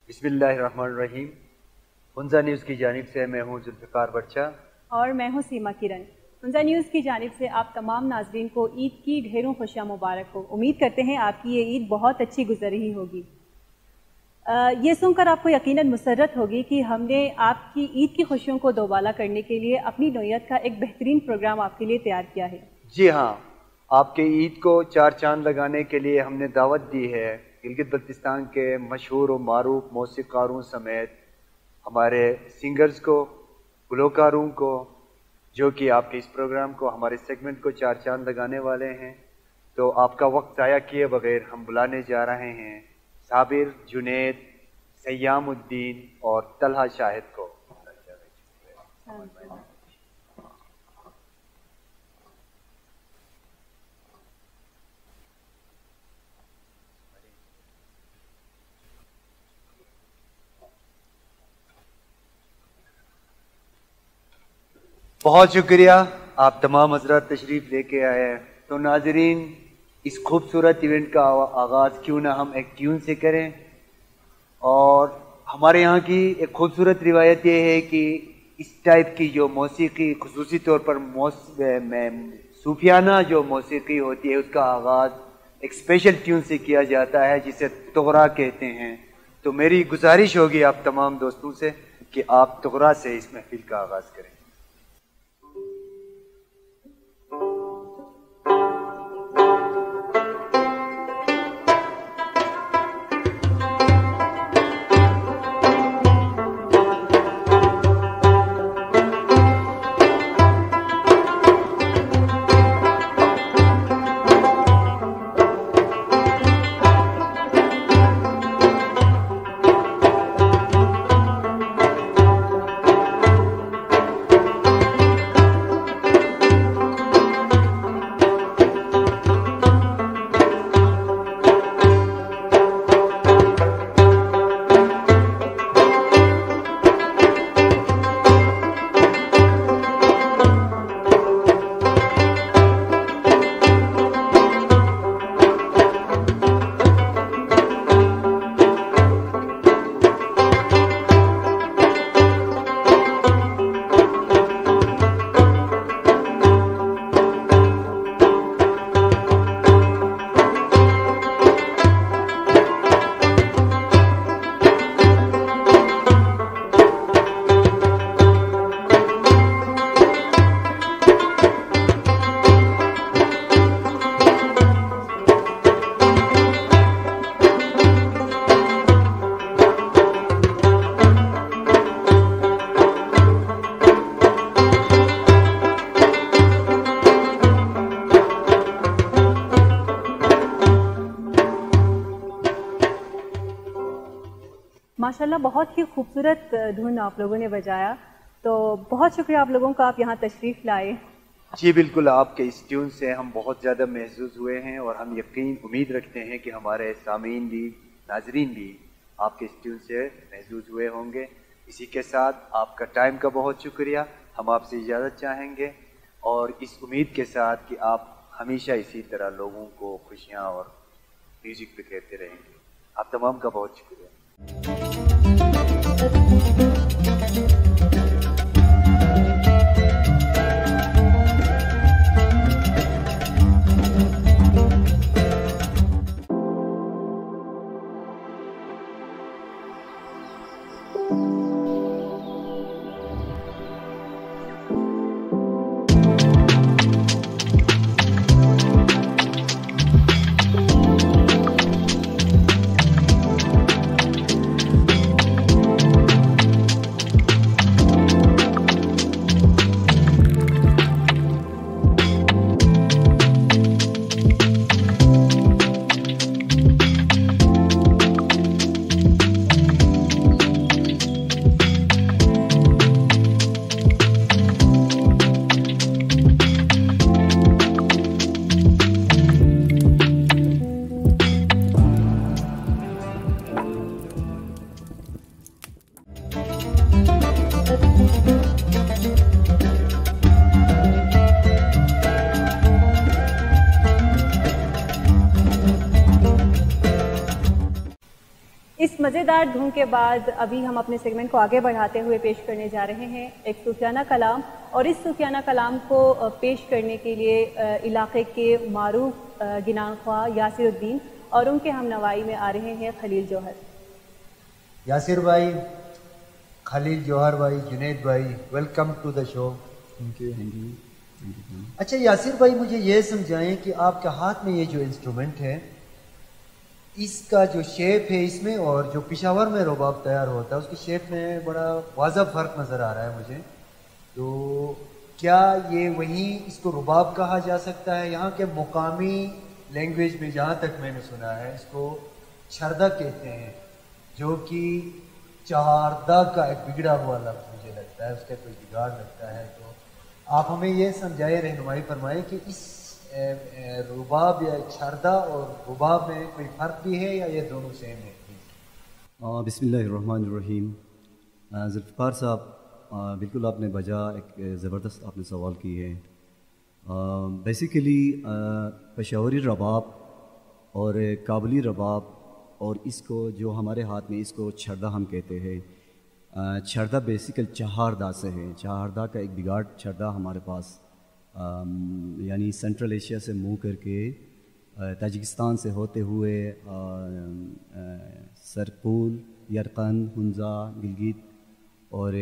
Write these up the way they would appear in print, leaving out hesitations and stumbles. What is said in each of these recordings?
बिस्मिल्लाहिर्रहमानिर्रहीम। हुंजा न्यूज़ की जानिब से मैं हूँ जुल्फ़िकार बच्चा और मैं हूँ सीमा किरण। हुंजा न्यूज़ की जानिब से आप तमाम नाज़रीन को ईद की ढेरों खुशियाँ मुबारक हो। उम्मीद करते हैं आपकी ये ईद बहुत अच्छी गुजर रही होगी। ये सुनकर आपको यकीनन मुसर्रत होगी कि हमने आपकी ईद की खुशियों को दोबाला करने के लिए अपनी नौयत का एक बेहतरीन प्रोग्राम आपके लिए तैयार किया है। जी हाँ, आपके ईद को चार चांद लगाने के लिए हमने दावत दी है गिलगित बल्तिस्तान के मशहूर व मारूफ मौसीकारों समेत हमारे सिंगर्स को, गुलकारों को, जो कि आपके इस प्रोग्राम को, हमारे सेगमेंट को चार चांद लगाने वाले हैं। तो आपका वक्त ज़ाया किए बगैर हम बुलाने जा रहे हैं साबिर, जुनैद, सयामुद्दीन और तलहा शाहिद को। बहुत शुक्रिया, आप तमाम हज़रात तशरीफ़ लेके आए हैं। तो नाजरीन, इस खूबसूरत इवेंट का आगाज़ क्यों ना हम एक ट्यून से करें। और हमारे यहाँ की एक खूबसूरत रिवायत ये है कि इस टाइप की जो मौसीकी, खुसूसी तौर पर सूफियाना जो मौसीकी होती है, उसका आगाज़ एक स्पेशल ट्यून से किया जाता है जिसे तुगरा कहते हैं। तो मेरी गुजारिश होगी आप तमाम दोस्तों से कि आप तुगरा से इस महफिल का आगाज़ करें। माशाल्लाह बहुत ही खूबसूरत धुन आप लोगों ने बजाया। तो बहुत शुक्रिया आप लोगों का, आप यहाँ तशरीफ़ लाए। जी बिल्कुल, आपके इस ट्यून से हम बहुत ज़्यादा महसूस हुए हैं और हम उम्मीद रखते हैं कि हमारे सामीन भी, नाजरीन भी आपके इस ट्यून से महसूस हुए होंगे। इसी के साथ आपका टाइम का बहुत शुक्रिया। हम आपसे इजाज़त चाहेंगे और इस उम्मीद के साथ कि आप हमेशा इसी तरह लोगों को खुशियाँ और म्यूज़िक पे कहते रहेंगे। आप तमाम का बहुत शुक्रिया। मज़ेदार धुन के बाद अभी हम अपने सेगमेंट को आगे बढ़ाते हुए पेश करने जा रहे हैं एक सूफियाना कलाम, और इस सूफियाना कलाम को पेश करने के लिए इलाके के मारूफ गिनान ख्वाह यासिरुद्दीन और उनके हमनवाई में आ रहे हैं खलील जौहर। यासिर भाई, खलील जौहर भाई, जुनैद भाई, welcome to the show. Thank you. अच्छा यासिर भाई, मुझे ये समझाएं कि आपके हाथ में ये जो इंस्ट्रूमेंट है, इसका जो शेप है इसमें और जो पिशावर में रुबाब तैयार होता है उसकी शेप में बड़ा वाज़ह फ़र्क नज़र आ रहा है मुझे। तो क्या ये वही इसको रुबाब कहा जा सकता है? यहाँ के मुकामी लैंग्वेज में जहाँ तक मैंने सुना है इसको छरदा कहते हैं, जो कि चारदा का एक बिगड़ा हुआ लफ्ज़ मुझे लगता है, उसका कोई बिगाड़ लगता है। तो आप हमें ये समझाए, रहनुमाई फरमाएं कि इस रुबाब या छरदा और रुबाब में कोई फ़र्क भी है या ये दोनों सेम है? बिस्मिल्लाहिर्रहमानिर्रहीम। ज़ुल्फ़िकार साहब, बिल्कुल आपने बजा एक ज़बरदस्त आपने सवाल की है। बेसिकली पेशावरी रबाब और काबुली रबाब और इसको जो हमारे हाथ में इसको छरदा हम कहते हैं। छरदा बेसिकल चहारदा से है। चहारदा का एक बिगाड़ छरदा हमारे पास यानी सेंट्रल एशिया से मूव करके ताजिकिस्तान से होते हुए सरकुल, यरकन, हुंजा, गिलगित और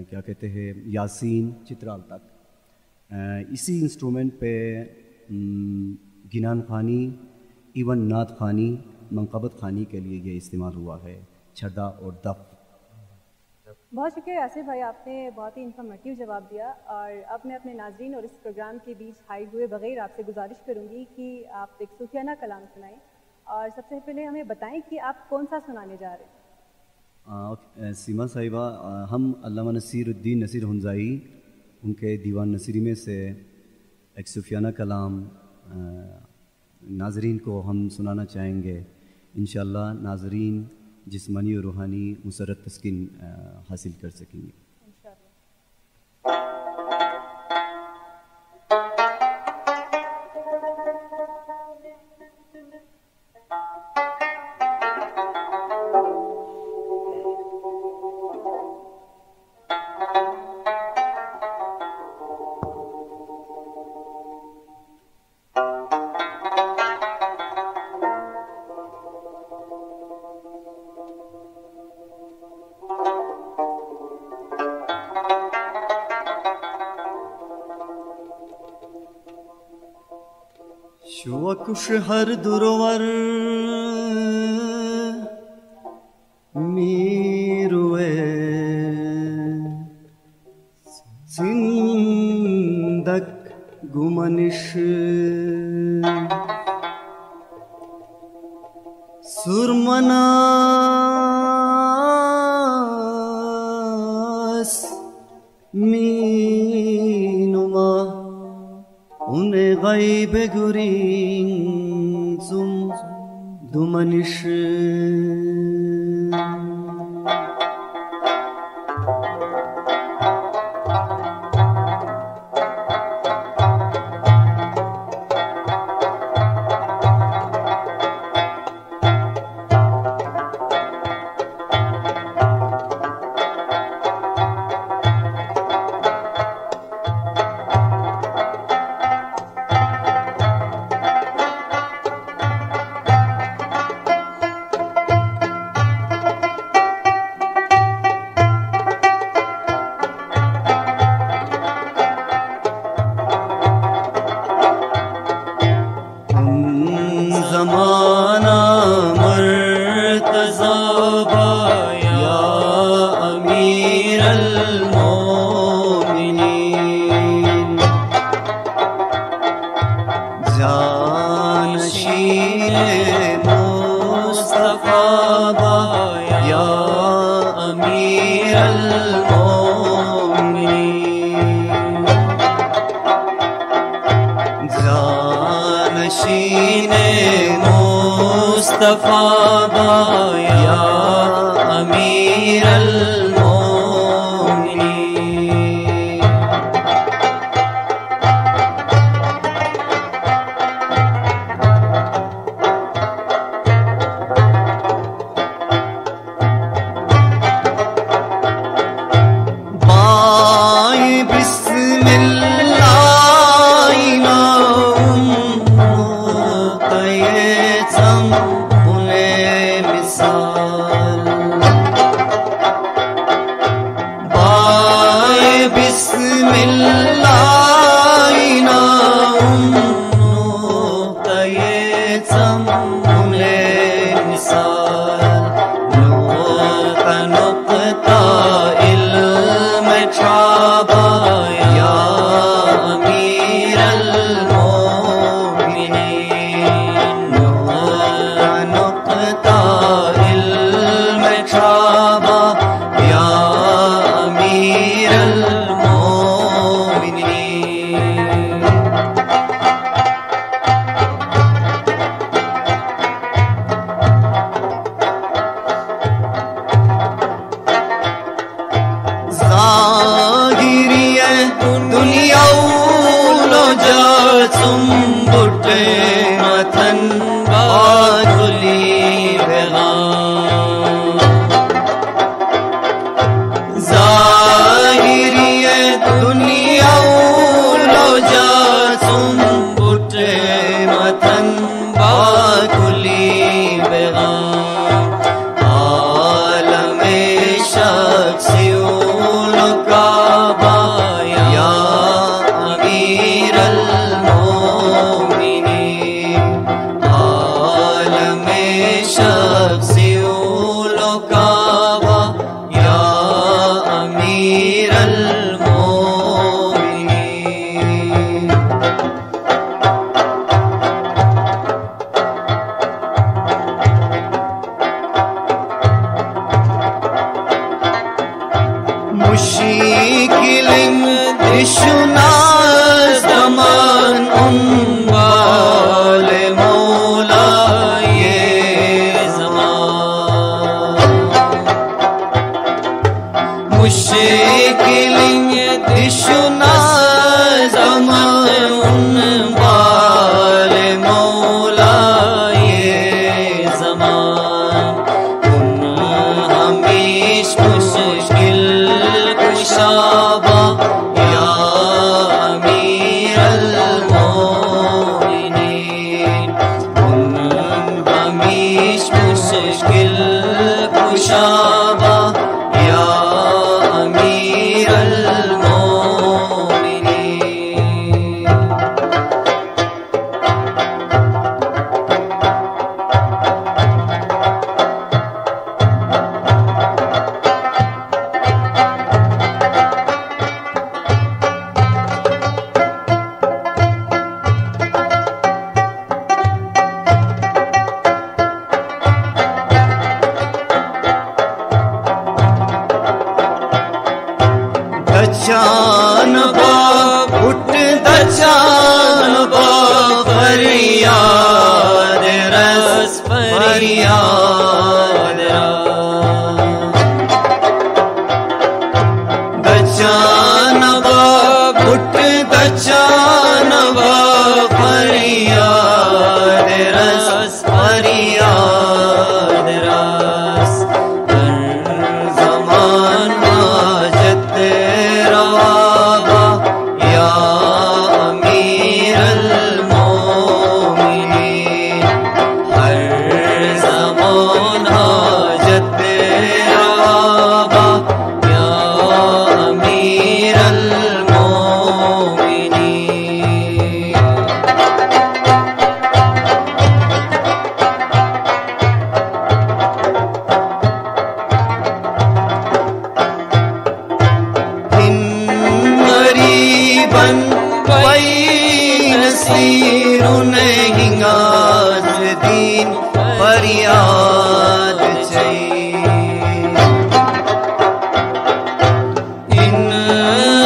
क्या कहते हैं यासीन, चित्राल तक इसी इंस्ट्रूमेंट पे गिनान खानी, इवन नात खानी, मंकबत खानी के लिए ये इस्तेमाल हुआ है, छरदा और दफ। बहुत शुक्रिया आसिफ भाई, आपने बहुत ही इन्फॉर्मेटिव जवाब दिया। और अब मैं अपने नाज़रीन और इस प्रोग्राम के बीच हाई हुए बगैर आपसे गुजारिश करूंगी कि आप एक सूफियाना कलाम सुनाएं, और सबसे पहले हमें बताएं कि आप कौन सा सुनाने जा रहे हैं। सीमा साहिबा, हम अल्लामा नसीरुद्दीन नसीर हुंजाई उनके दीवान नसीरी में से एक सूफियाना कलाम नाज़रीन को हम सुनाना चाहेंगे। इंशाअल्लाह नाज़रीन जिस्मानी और रूहानी मुसरत तस्कीन हासिल कर सकेंगे। शुवकुश हर दुरवर मीरुए जिंदक गुमनिश सुरमनास मीनुमा उन्हें गैब गुरिंग zum dumanish ज़ाहिरिये दुनिया उलो जासुम बुटे मतन बाजुली बेगाम ज़ाहिरिये दुनिया उलो जासुम बुटे मतन बाजुली बेगाम आलमे शख्सियों का बाया अमीरल मोमिनीन आलमे शख्सियों का बाया अमीरल मोमिनीन मुश्किलिन दिशुनास दमान उम्बाल मौला ये ज़मान मुश्किलिन दिशुनास दमान उम्बाल मौला ये ज़मान हमेश मुश्किल कुशाबा या अमीरल मोमिनीन हमेश मुश्किल कुशाबा या अमीरल मोमिनीन दचान बाप उठ दचान बाप फरियाद रस फरियाद दचान बाप उठ दचान बाप फरियाद रस फरियाद रस ज़मान हाजत रवाबा या अमीरल मोमिनीन हर ज़मान हाजत रवाबा या अमीरल मोमिनीन गरीबन बैन सीरुन हिंगाज दीन फरियाद इन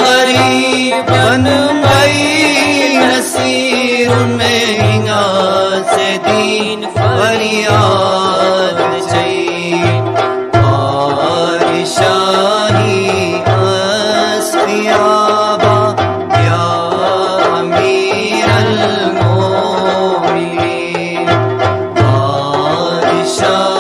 गरीबन बैन सीरुन हिंगाज दीन फरियाद बादशाही अस्तियाबा या अमीरल मोमिनीन बादशाह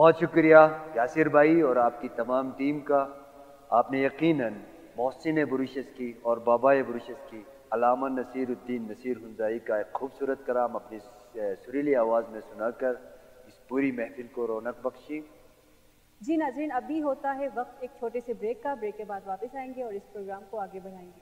बहुत शुक्रिया यासिर भाई और आपकी तमाम टीम का। आपने यकीनन मोहसिन बुरुशस की और बाबा बुरुशस की अल्लामा नसीरुद्दीन नसीर हुंजाई का एक खूबसूरत कलाम अपनी सुरीली आवाज़ में सुनाकर इस पूरी महफिल को रौनक बख्शी। जी नाज़रीन, अभी होता है वक्त एक छोटे से ब्रेक का। ब्रेक के बाद वापस आएंगे और इस प्रोग्राम को आगे बढ़ाएंगे।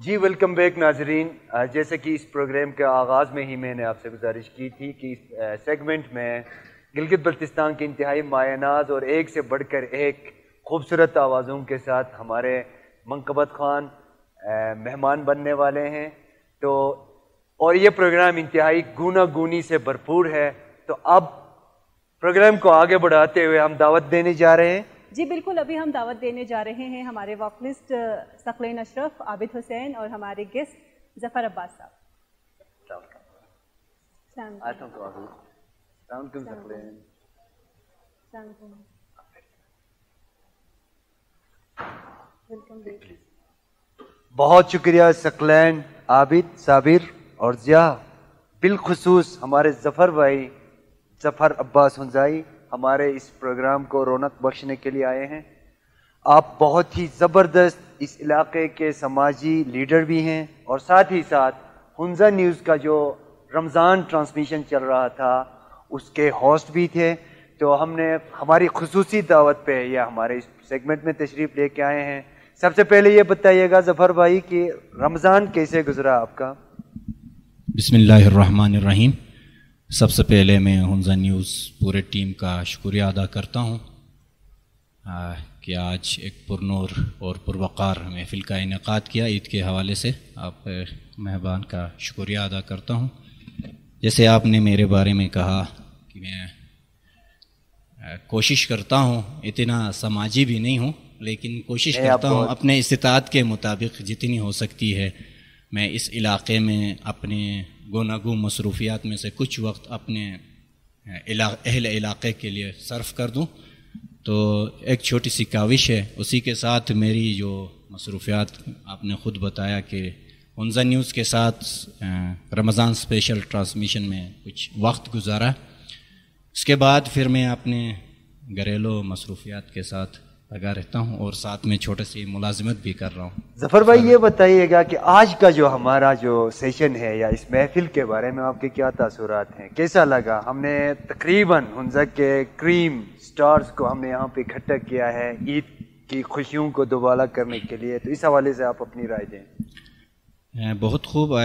जी वेलकम बैक नाजरीन। जैसे कि इस प्रोग्राम के आगाज़ में ही मैंने आपसे गुजारिश की थी कि इस सेगमेंट में गिलगित बल्तिस्तान के इंतहाई मायनाज और एक से बढ़कर एक खूबसूरत आवाज़ों के साथ हमारे मंकबत खान मेहमान बनने वाले हैं। तो और ये प्रोग्राम इंतहाई गूना गूनी से भरपूर है। तो अब प्रोग्राम को आगे बढ़ाते हुए हम दावत देने जा रहे हैं। जी बिल्कुल, अभी हम दावत देने जा रहे हैं हमारे वॉकलिस्ट सकलैन अशरफ, आबिद हुसैन और हमारे गेस्ट जफर अब्बास साहब। बहुत शुक्रिया सकलैन, आबिद, साबिर और जिया। बिलखुसूस हमारे जफर भाई जफर अब्बास हुंजाई हमारे इस प्रोग्राम को रौनक बख्शने के लिए आए हैं। आप बहुत ही ज़बरदस्त इस इलाके के समाजी लीडर भी हैं और साथ ही साथ हुंजा न्यूज़ का जो रमज़ान ट्रांसमिशन चल रहा था उसके होस्ट भी थे। तो हमने हमारी खुसूसी दावत पे या हमारे इस सेगमेंट में तशरीफ़ लेके आए हैं। सबसे पहले ये बताइएगा जफ़र भाई कि रमज़ान कैसे गुजरा आपका? बिस्मिल्लाहिर्रहमानिर्रहीम। सबसे पहले मैं हुंजा न्यूज़ पूरे टीम का शुक्रिया अदा करता हूँ कि आज एक पुरनूर और पुरवकार महफिल का इनेकाद किया ईद के हवाले से। आप मेहमान का शुक्रिया अदा करता हूँ। जैसे आपने मेरे बारे में कहा कि मैं कोशिश करता हूँ, इतना समाजी भी नहीं हूँ लेकिन कोशिश करता हूँ अपने इस्तिताअत के मुताबिक जितनी हो सकती है मैं इस इलाक़े में अपने गोनागू मसरूफियात में से कुछ वक्त अपने अहल इलाक़े के लिए सर्फ कर दूँ। तो एक छोटी सी काविश है, उसी के साथ मेरी जो मसरूफियात आपने ख़ुद बताया कि हुंजा न्यूज़ के साथ रमज़ान स्पेशल ट्रांसमिशन में कुछ वक्त गुजारा। उसके बाद फिर मैं अपने घरेलू मसरूफियात के साथ लगा रहता हूँ और साथ में छोटे सी मुलाजिमत भी कर रहा हूँ। जफर भाई ये बताइएगा कि आज का जो हमारा जो सेशन है या इस महफिल के बारे में आपके क्या तासुरात हैं, कैसा लगा? हमने तकरीबन हुंजा के क्रीम स्टार्स को हमने यहाँ पे इकट्ठा किया है ईद की खुशियों को दोबारा करने के लिए, तो इस हवाले से आप अपनी राय दें। बहुत खूब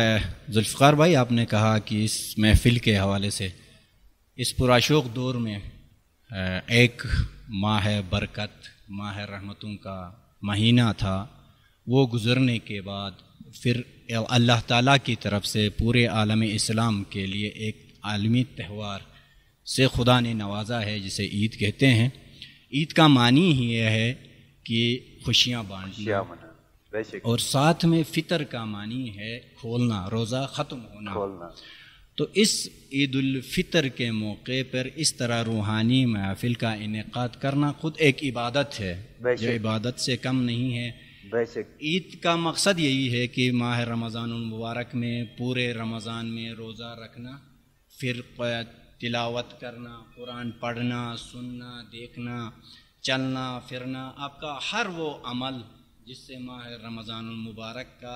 जुल्फ़िकार भाई, आपने कहा कि इस महफिल के हवाले से इस पुराशोक दौर में एक माह बरकत, माह रहमतों का महीना था, वो गुज़रने के बाद फिर अल्लाह ताला की तरफ से पूरे आलम इस्लाम के लिए एक आलमी त्यौहार से खुदा ने नवाजा है जिसे ईद कहते हैं। ईद का मानी ही यह है कि खुशियाँ बांटना और साथ में फ़ितर का मानी है खोलना, रोज़ा ख़त्म होना। तो इस ईद उल फ़ितर के मौके पर इस तरह रूहानी महफिल का इनेकाद करना खुद एक इबादत है, जो इबादत से कम नहीं है। ईद का मकसद यही है कि माह रमज़ानुल मुबारक में पूरे रमज़ान में रोज़ा रखना, फिर तिलावत करना, कुरान पढ़ना, सुनना, देखना, चलना फिरना, आपका हर वो अमल जिससे माह रमज़ानुल मुबारक का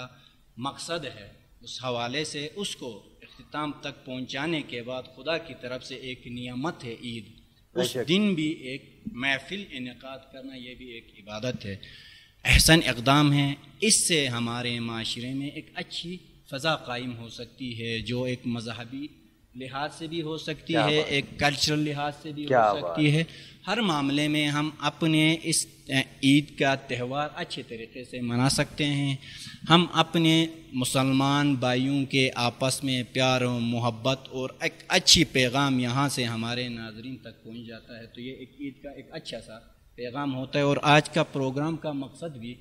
मकसद है उस हवाले से उसको इख्तिताम तक पहुँचाने के बाद खुदा की तरफ से एक नियामत है ईद। उस दिन भी एक महफिल इनेकाद करना ये भी एक इबादत है, एहसन इक़दाम है। इससे हमारे माशरे में एक अच्छी फ़ज़ा कायम हो सकती है, जो एक मज़हबी लिहाज से भी हो सकती है, एक कल्चरल लिहाज से भी हो सकती है। हर मामले में हम अपने इस ईद का त्यौहार अच्छे तरीके से मना सकते हैं। हम अपने मुसलमान भाइयों के आपस में प्यार और मोहब्बत और एक अच्छी पैगाम यहाँ से हमारे नाज़रीन तक पहुँच जाता है, तो ये एक ईद का एक अच्छा सा पैगाम होता है। और आज का प्रोग्राम का मकसद भी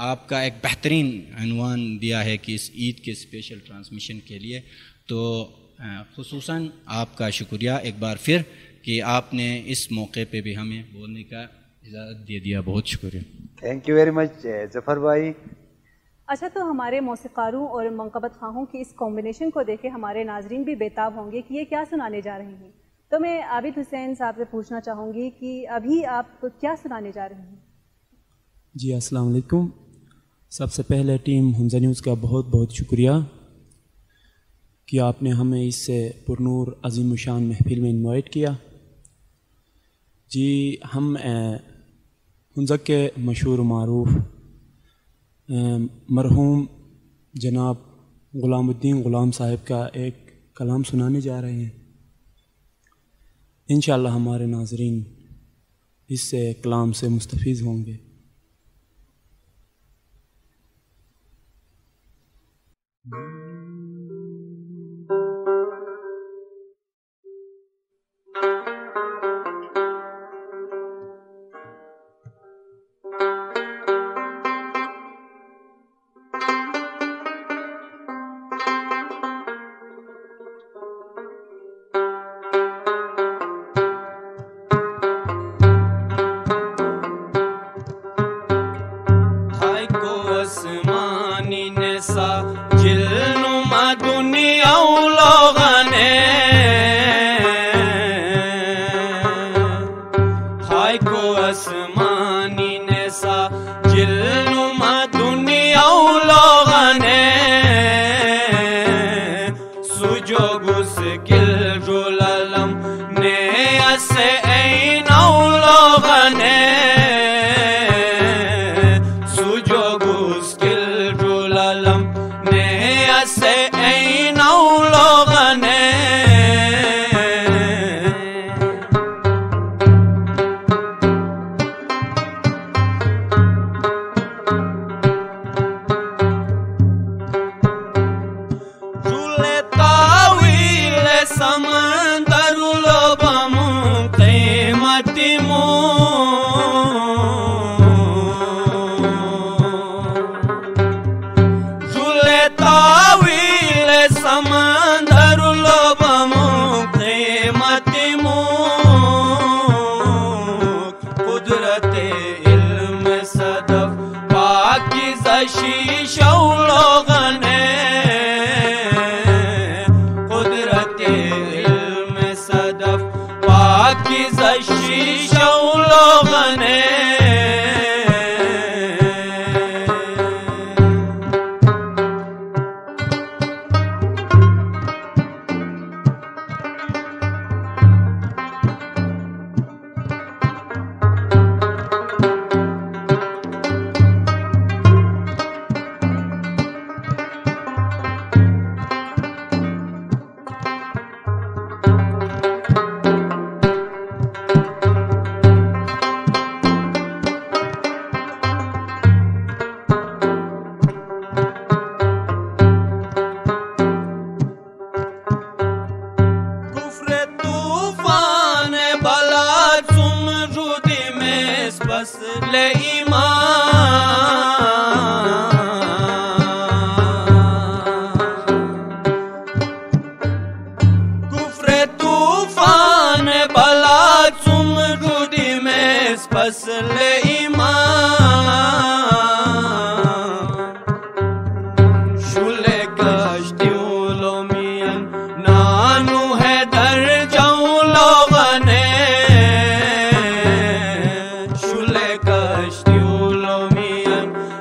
आपका एक बेहतरीन अनवान दिया है कि इस ईद के स्पेशल ट्रांसमिशन के लिए, तो खुसूसन आपका शुक्रिया एक बार फिर कि आपने इस मौके पे भी हमें बोलने का इजाज़त दे दिया। बहुत शुक्रिया। Thank you very much Zafar भाई। अच्छा, तो हमारे मौसीक़ारों और मंक़बत ख़्वाहों की इस कॉम्बिनेशन को देख के हमारे नाजरीन भी बेताब होंगे कि ये क्या सुनाने जा रहे हैं। तो मैं आबिद हुसैन साहब से पूछना चाहूँगी कि अभी आप क्या सुनाने जा रहे हैं? जी अस्सलाम वालेकुम। सबसे पहले टीम हमज़ा न्यूज़ का बहुत बहुत शुक्रिया कि आपने हमें इससे पुरनूर अज़ीम शान महफिल में इन्वाइट किया। जी, हम हमज़ा के मशहूर मारूफ मरहूम जनाब ग़ुलामुद्दीन ग़ुलाम साहिब का एक कलाम सुनाने जा रहे हैं। इंशाअल्लाह हमारे नाज़रीन इससे कलाम से मुस्तफ़ीज़ होंगे।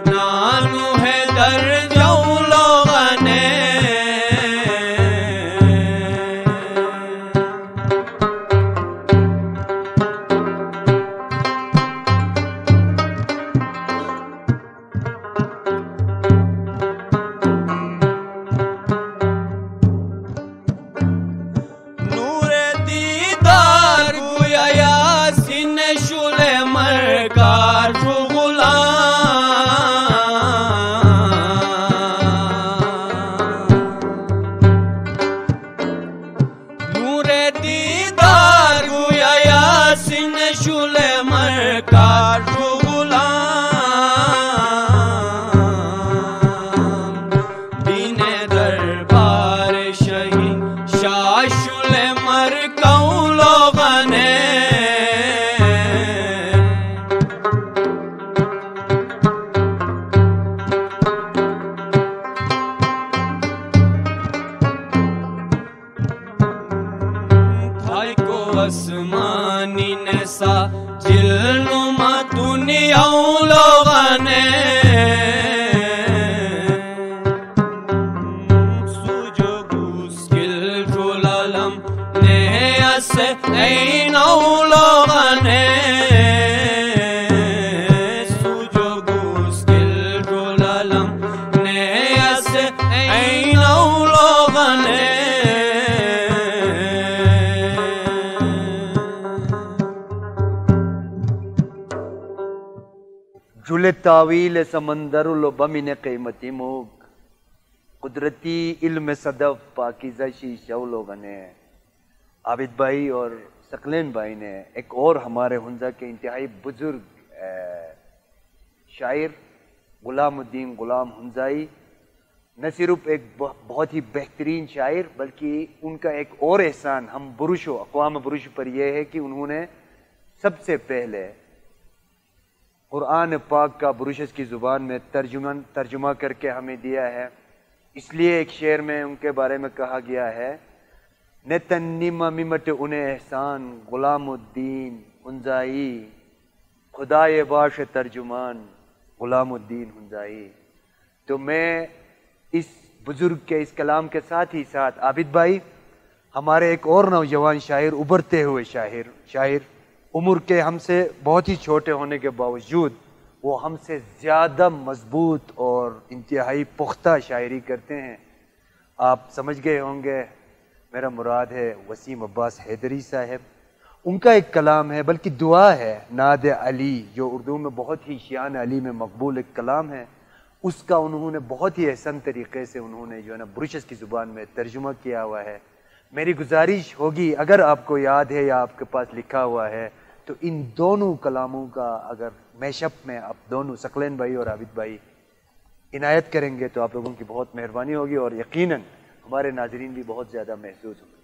नानू है दर जाऊं लोगने आसमानी नसा जिलनुमा दुनिया लोगने सुजो गुस्किल जुललम ने असे ऐन लोगने सुजो गुस्किल जुललम ने असे ऐन लोगने जुले तावील समंदर लो बमिन कीमती मूग कुदरती इल्म सदफ पाकीज़ा शीशा लोगने। आबिद भाई और सकलेन भाई ने एक और हमारे हुंजा के इंतहाई बुजुर्ग शायर गुलामुद्दीन गुलाम हुंजाई न सिर्फ एक बहुत ही बेहतरीन शायर बल्कि उनका एक और एहसान हम बुरुशों अक़वाम बुरुश पर यह है कि उन्होंने सबसे पहले कुरान पाक का बुरुशस की ज़ुबान में तर्जुमा करके हमें दिया है। इसलिए एक शेर में उनके बारे में कहा गया है, न तन्निमा मिमट उन्हें एहसान गुलामुद्दीन हुंजाई खुदाए बाश तर्जुमान गुलामुद्दीन हुंजाई। तो मैं इस बुजुर्ग के इस कलाम के साथ ही साथ आबिद भाई हमारे एक और नौजवान शायर उभरते हुए शायर उम्र के हमसे बहुत ही छोटे होने के बावजूद वो हमसे ज़्यादा मजबूत और इंतहाई पुख्ता शायरी करते हैं। आप समझ गए होंगे मेरा मुराद है वसीम अब्बास हैदरी साहब। उनका एक कलाम है बल्कि दुआ है नाद अली जो उर्दू में बहुत ही शान अली में मकबूल एक कलाम है। उसका उन्होंने बहुत ही एहसन तरीके से उन्होंने जो है ना बुरुशस की ज़ुबान में तर्जुमा किया हुआ है। मेरी गुजारिश होगी अगर आपको याद है या आपके पास लिखा हुआ है तो इन दोनों कलामों का अगर मैशअप में आप दोनों सकलेन भाई और आबिद भाई इनायत करेंगे तो आप लोगों की बहुत मेहरबानी होगी और यकीनन हमारे नाजरीन भी बहुत ज़्यादा महसूस होंगे।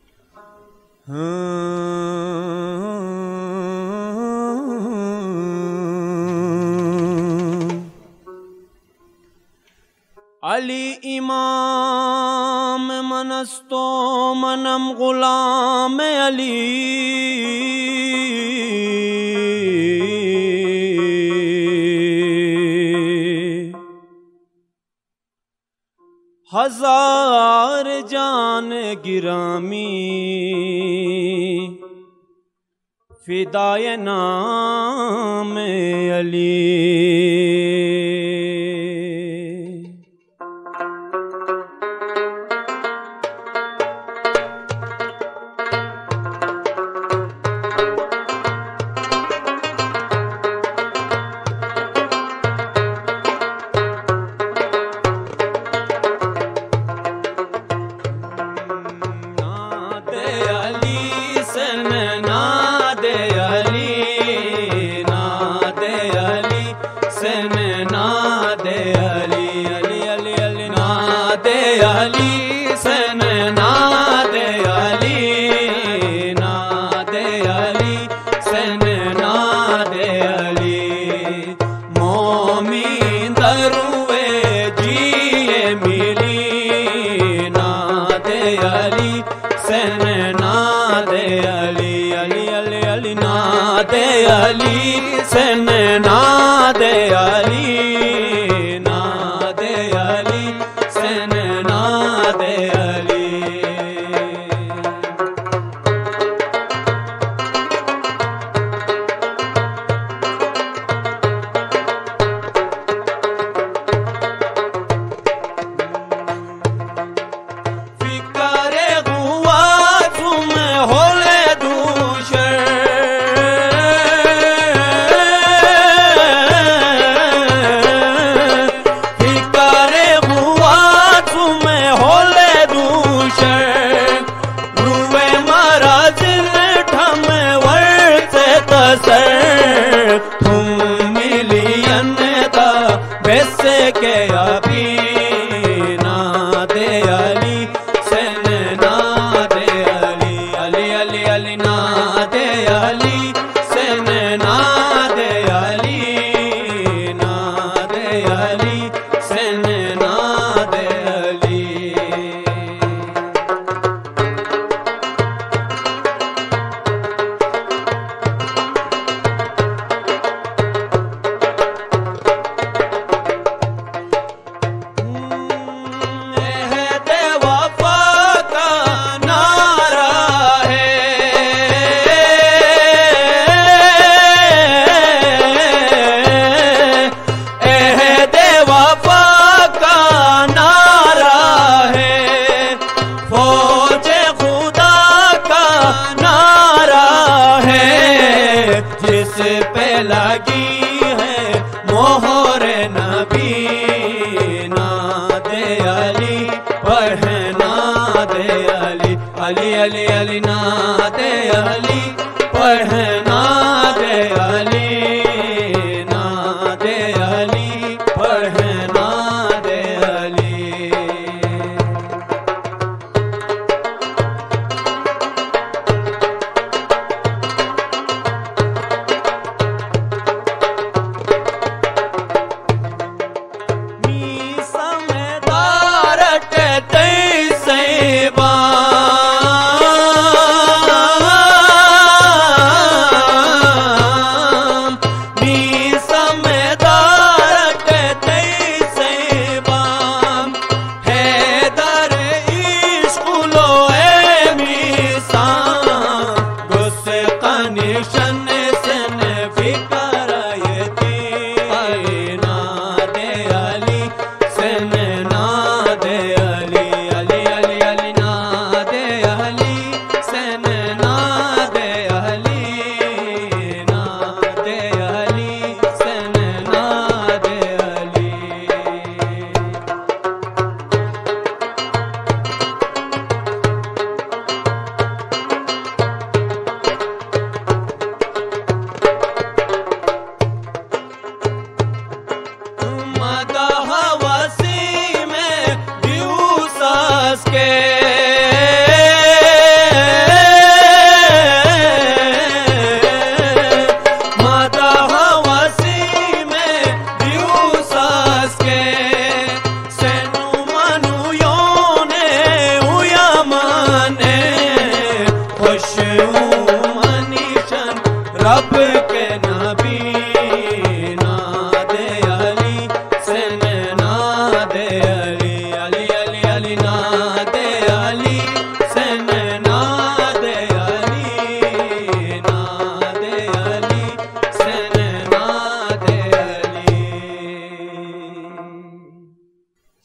अली इमाम मनस्तो मनम गुलाम अली हजार जान गिरामी फिदाए नाम अली। उस पे लगी है मोहर नबी, नादे अली पढ़ना दे अली, अली अली अली नादे अली पढ़ना दे अली, नादे अली पढ़ना दे अली।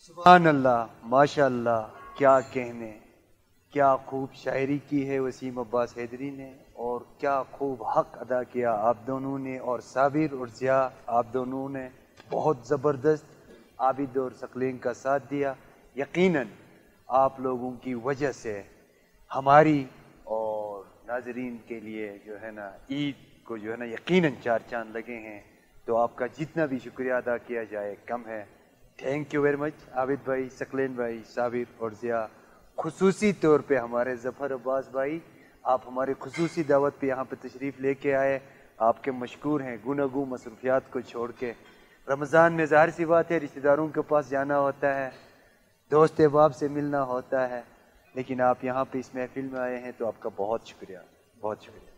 सुभान अल्लाह, माशाअल्लाह, क्या कहने, क्या खूब शायरी की है वसीम अब्बास हैदरी ने, और क्या खूब हक अदा किया आप दोनों ने, और साबिर और ज़िया आप दोनों ने बहुत ज़बरदस्त आबिद और सकलेन का साथ दिया। यकीनन आप लोगों की वजह से हमारी और नाजरीन के लिए जो है ना ईद को जो है ना यकीनन 4 चांद लगे हैं। तो आपका जितना भी शुक्रिया अदा किया जाए कम है। Thank you very much Abid भाई, सकलेन भाई, साबिर और ज़िया। खुसूसी तौर पे हमारे ज़फ़र अब्बास भाई, आप हमारे खुसूसी दावत पे यहाँ पे तशरीफ़ लेके आए, आपके मशकूर हैं। गुनागू मसरूफियात को छोड़ के रमज़ान में ज़ाहिर सी बात है रिश्तेदारों के पास जाना होता है, दोस्त अहबाब से मिलना होता है, लेकिन आप यहाँ पे इस महफिल में आए हैं तो आपका बहुत शुक्रिया, बहुत शुक्रिया।